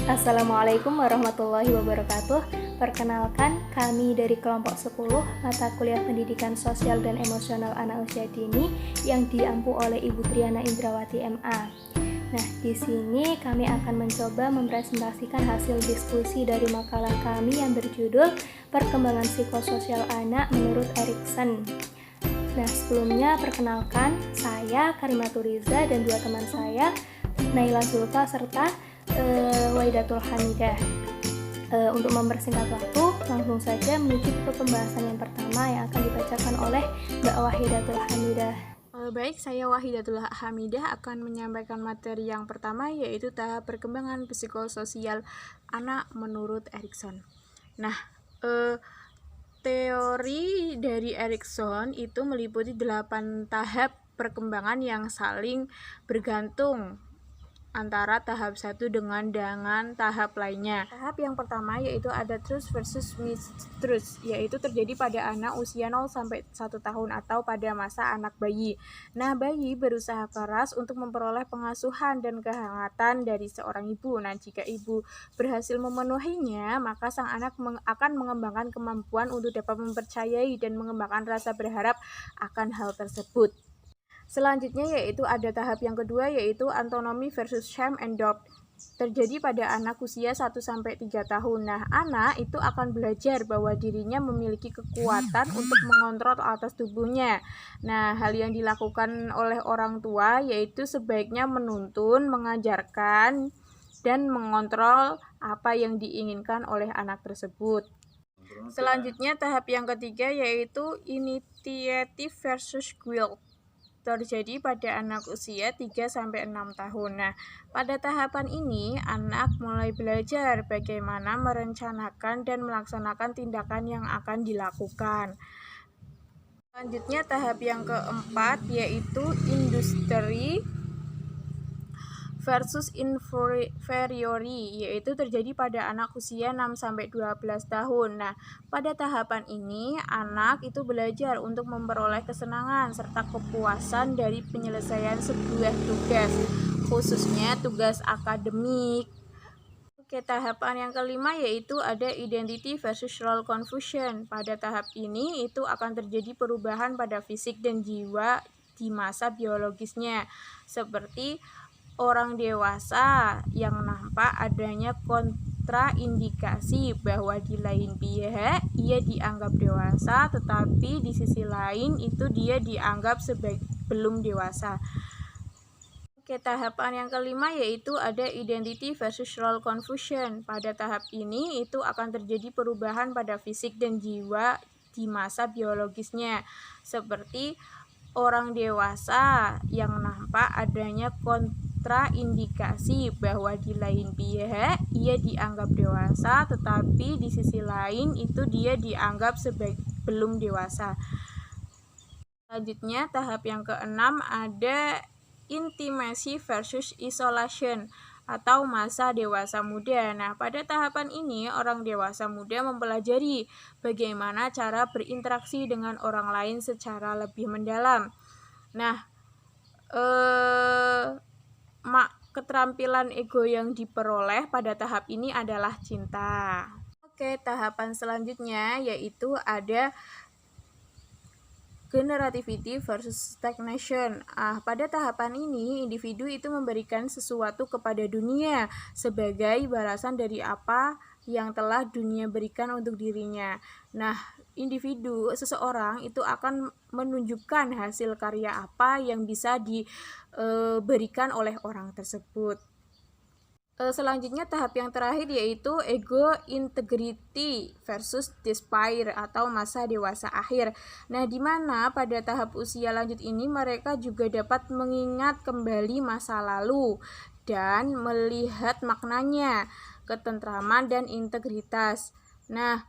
Assalamualaikum warahmatullahi wabarakatuh. Perkenalkan, kami dari kelompok 10 mata kuliah Pendidikan Sosial dan Emosional Anak Usia Dini yang diampu oleh Ibu Triana Indrawati MA. Nah, di sini kami akan mencoba mempresentasikan hasil diskusi dari makalah kami yang berjudul Perkembangan Psikososial Anak menurut Erikson. Nah, sebelumnya perkenalkan, saya Karimaturiza dan dua teman saya, Naila Zulfa serta Waidatul Hamidah. Untuk mempersingkat waktu, langsung saja menuju ke pembahasan yang pertama yang akan dibacakan oleh Mbak Wahidatul Hamidah. Baik, saya Wahidatul Hamidah akan menyampaikan materi yang pertama, yaitu tahap perkembangan psikososial anak menurut Erikson. Nah, teori dari Erikson itu meliputi 8 tahap perkembangan yang saling bergantung antara tahap satu dengan tahap lainnya. Tahap yang pertama yaitu ada trust versus mistrust, yaitu terjadi pada anak usia 0 sampai 1 tahun atau pada masa anak bayi. Nah, bayi berusaha keras untuk memperoleh pengasuhan dan kehangatan dari seorang ibu. Nah, jika ibu berhasil memenuhinya, maka sang anak akan mengembangkan kemampuan untuk dapat mempercayai dan mengembangkan rasa berharap akan hal tersebut. Selanjutnya yaitu ada tahap yang kedua, yaitu autonomy versus shame and doubt. Terjadi pada anak usia 1-3 tahun. Nah, anak itu akan belajar bahwa dirinya memiliki kekuatan untuk mengontrol atas tubuhnya. Nah, hal yang dilakukan oleh orang tua yaitu sebaiknya menuntun, mengajarkan, dan mengontrol apa yang diinginkan oleh anak tersebut. Selanjutnya tahap yang ketiga yaitu initiative versus guilt. Terjadi pada anak usia 3-6 tahun. Nah, pada tahapan ini, anak mulai belajar bagaimana merencanakan dan melaksanakan tindakan yang akan dilakukan. Selanjutnya, tahap yang keempat yaitu industri versus inferiori, yaitu terjadi pada anak usia 6-12 tahun. Nah, pada tahapan ini, anak itu belajar untuk memperoleh kesenangan serta kepuasan dari penyelesaian sebuah tugas, khususnya tugas akademik. Oke, tahapan yang kelima yaitu ada identity versus role confusion. Pada tahap ini, itu akan terjadi perubahan pada fisik dan jiwa di masa biologisnya, seperti orang dewasa yang nampak adanya kontraindikasi bahwa di lain pihak ia dianggap dewasa, tetapi di sisi lain itu dia dianggap sebagai belum dewasa. Oke, tahapan yang kelima yaitu ada identity versus role confusion. Pada tahap ini itu akan terjadi perubahan pada fisik dan jiwa di masa biologisnya, seperti orang dewasa yang nampak adanya kontraindikasi bahwa di lain pihak ia dianggap dewasa, tetapi di sisi lain itu dia dianggap sebagai belum dewasa. Selanjutnya, tahap yang keenam ada intimacy versus isolation atau masa dewasa muda. Nah, pada tahapan ini orang dewasa muda mempelajari bagaimana cara berinteraksi dengan orang lain secara lebih mendalam. Nah, keterampilan ego yang diperoleh pada tahap ini adalah cinta. Oke, tahapan selanjutnya yaitu ada generativity versus stagnation. Pada tahapan ini, individu itu memberikan sesuatu kepada dunia sebagai balasan dari apa yang telah dunia berikan untuk dirinya. Nah, seseorang itu akan menunjukkan hasil karya apa yang bisa diberikan oleh orang tersebut. Selanjutnya tahap yang terakhir yaitu ego integrity versus despair atau masa dewasa akhir. Nah, di mana pada tahap usia lanjut ini mereka juga dapat mengingat kembali masa lalu dan melihat maknanya, ketentraman dan integritas. Nah,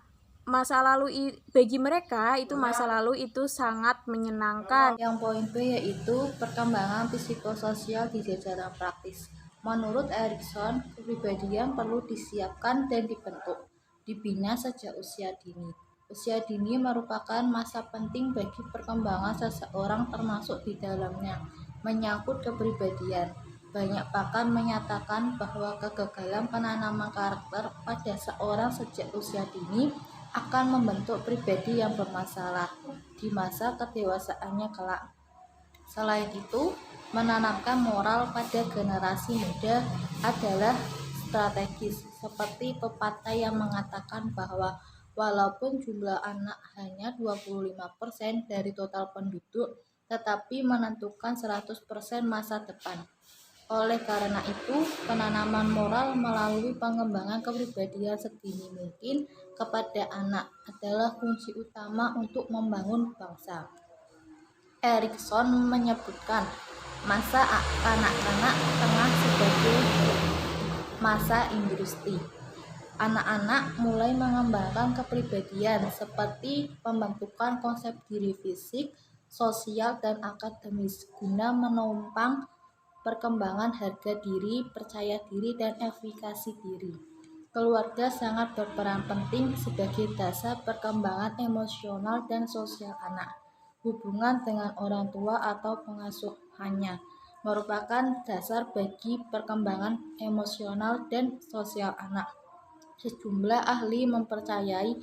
bagi mereka itu masa lalu itu sangat menyenangkan. Yang poin B yaitu perkembangan psikososial di jajaran praktis. Menurut Erikson, kepribadian perlu disiapkan dan dibentuk, dibina sejak usia dini. Usia dini merupakan masa penting bagi perkembangan seseorang, termasuk di dalamnya menyangkut kepribadian. Banyak pakar menyatakan bahwa kegagalan penanaman karakter pada seorang sejak usia dini akan membentuk pribadi yang bermasalah di masa kedewasaannya kelak. Selain itu, menanamkan moral pada generasi muda adalah strategis, seperti pepatah yang mengatakan bahwa walaupun jumlah anak hanya 25% dari total penduduk, tetapi menentukan 100% masa depan. Oleh karena itu, penanaman moral melalui pengembangan kepribadian sedini mungkin kepada anak adalah kunci utama untuk membangun bangsa. Erikson menyebutkan masa kanak-kanak tengah sebagai masa industri. Anak-anak mulai mengembangkan kepribadian seperti pembentukan konsep diri fisik, sosial, dan akademis guna menopang perkembangan harga diri, percaya diri, dan efikasi diri. Keluarga sangat berperan penting sebagai dasar perkembangan emosional dan sosial anak. Hubungan dengan orang tua atau pengasuhannya merupakan dasar bagi perkembangan emosional dan sosial anak. Sejumlah ahli mempercayai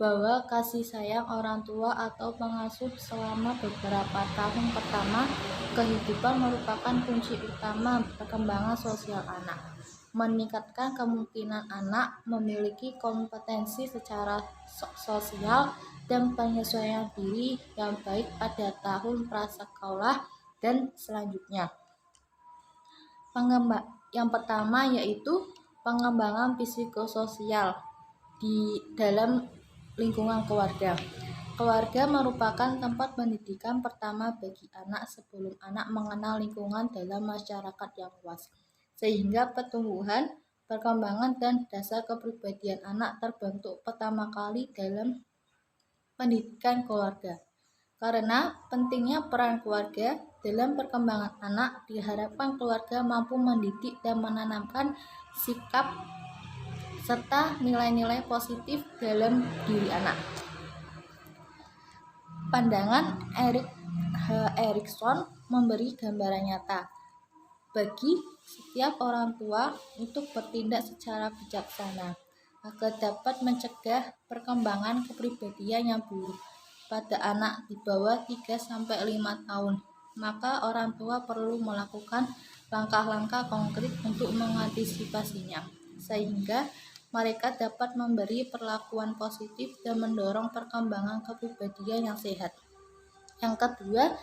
bahwa kasih sayang orang tua atau pengasuh selama beberapa tahun pertama kehidupan merupakan kunci utama perkembangan sosial anak, meningkatkan kemungkinan anak memiliki kompetensi secara sosial dan penyesuaian diri yang baik pada tahun prasekolah dan selanjutnya. Yang pertama yaitu pengembangan psikososial di dalam lingkungan keluarga. Keluarga merupakan tempat pendidikan pertama bagi anak sebelum anak mengenal lingkungan dalam masyarakat yang luas, sehingga pertumbuhan, perkembangan, dan dasar kepribadian anak terbentuk pertama kali dalam pendidikan keluarga. Karena pentingnya peran keluarga dalam perkembangan anak, diharapkan keluarga mampu mendidik dan menanamkan sikap serta nilai-nilai positif dalam diri anak. Pandangan Erikson memberi gambaran nyata bagi setiap orang tua untuk bertindak secara bijaksana agar dapat mencegah perkembangan kepribadian yang buruk pada anak di bawah 3-5 tahun. Maka orang tua perlu melakukan langkah-langkah konkret untuk mengantisipasinya, sehingga mereka dapat memberi perlakuan positif dan mendorong perkembangan kepribadian yang sehat. Yang kedua,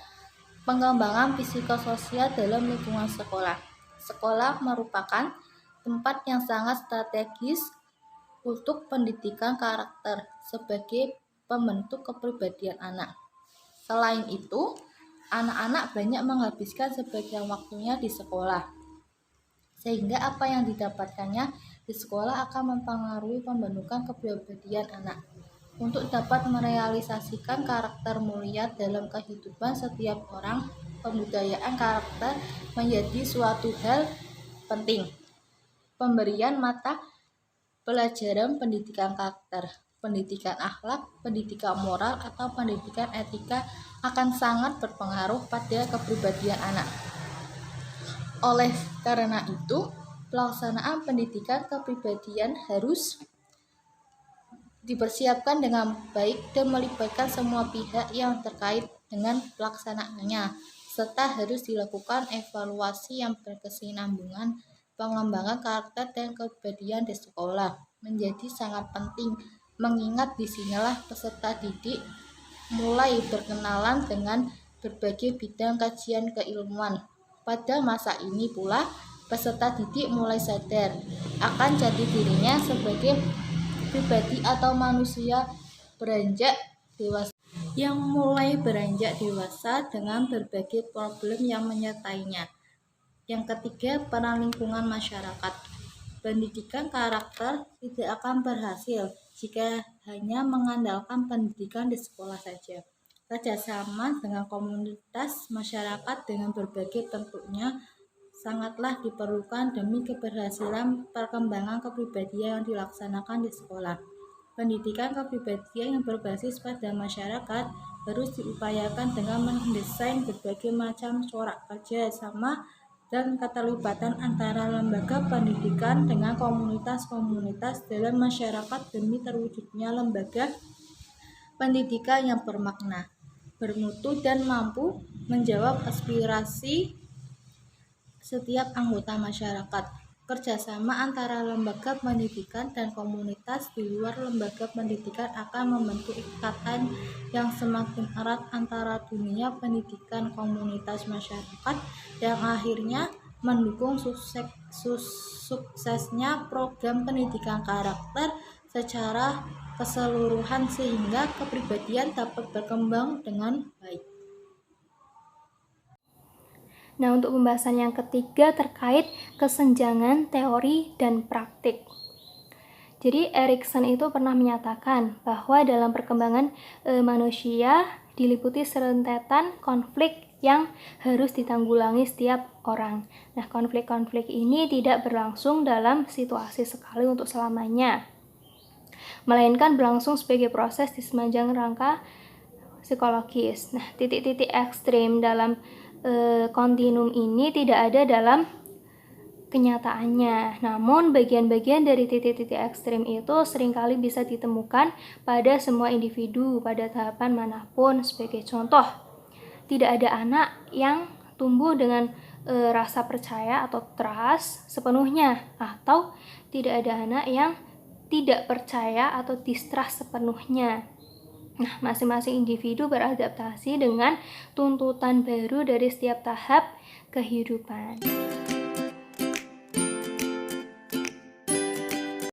pengembangan psikososial dalam lingkungan sekolah. Sekolah merupakan tempat yang sangat strategis untuk pendidikan karakter sebagai pembentuk kepribadian anak. Selain itu, anak-anak banyak menghabiskan sebagian waktunya di sekolah, sehingga apa yang didapatkannya di sekolah akan mempengaruhi pembentukan kepribadian anak. Untuk dapat merealisasikan karakter mulia dalam kehidupan setiap orang, pembudayaan karakter menjadi suatu hal penting. Pemberian mata pelajaran pendidikan karakter, pendidikan akhlak, pendidikan moral, atau pendidikan etika akan sangat berpengaruh pada kepribadian anak. Oleh karena itu, pelaksanaan pendidikan kepribadian harus dipersiapkan dengan baik dan melibatkan semua pihak yang terkait dengan pelaksanaannya, serta harus dilakukan evaluasi yang berkesinambungan. Pengembangan karakter dan kepribadian di sekolah menjadi sangat penting, mengingat disinilah peserta didik mulai berkenalan dengan berbagai bidang kajian keilmuan. Pada masa ini pula, peserta didik mulai sadar akan jati dirinya sebagai pribadi atau manusia beranjak dewasa yang mulai beranjak dewasa dengan berbagai problem yang menyertainya. Yang ketiga, peran lingkungan masyarakat. Pendidikan karakter tidak akan berhasil jika hanya mengandalkan pendidikan di sekolah saja. Kerjasama dengan komunitas masyarakat dengan berbagai bentuknya sangatlah diperlukan demi keberhasilan perkembangan kepribadian yang dilaksanakan di sekolah. Pendidikan kepribadian yang berbasis pada masyarakat harus diupayakan dengan mendesain berbagai macam corak kerja sama dan keterlibatan antara lembaga pendidikan dengan komunitas-komunitas dalam masyarakat demi terwujudnya lembaga pendidikan yang bermakna, bermutu, dan mampu menjawab aspirasi setiap anggota masyarakat. Kerjasama antara lembaga pendidikan dan komunitas di luar lembaga pendidikan akan membentuk ikatan yang semakin erat antara dunia pendidikan komunitas masyarakat yang akhirnya mendukung suksesnya program pendidikan karakter secara keseluruhan sehingga kepribadian dapat berkembang dengan baik. Nah, untuk pembahasan yang ketiga terkait kesenjangan teori dan praktik. Jadi Erikson itu pernah menyatakan bahwa dalam perkembangan manusia diliputi serentetan konflik yang harus ditanggulangi setiap orang. Nah, konflik-konflik ini tidak berlangsung dalam situasi sekali untuk selamanya, melainkan berlangsung sebagai proses di sepanjang rangka psikologis. Nah, titik-titik ekstrim dalam kontinum ini tidak ada dalam kenyataannya. Namun, bagian-bagian dari titik-titik ekstrim itu seringkali bisa ditemukan pada semua individu pada tahapan manapun. Sebagai contoh, tidak ada anak yang tumbuh dengan rasa percaya atau trust sepenuhnya, atau tidak ada anak yang tidak percaya atau distrust sepenuhnya. Nah, masing-masing individu beradaptasi dengan tuntutan baru dari setiap tahap kehidupan.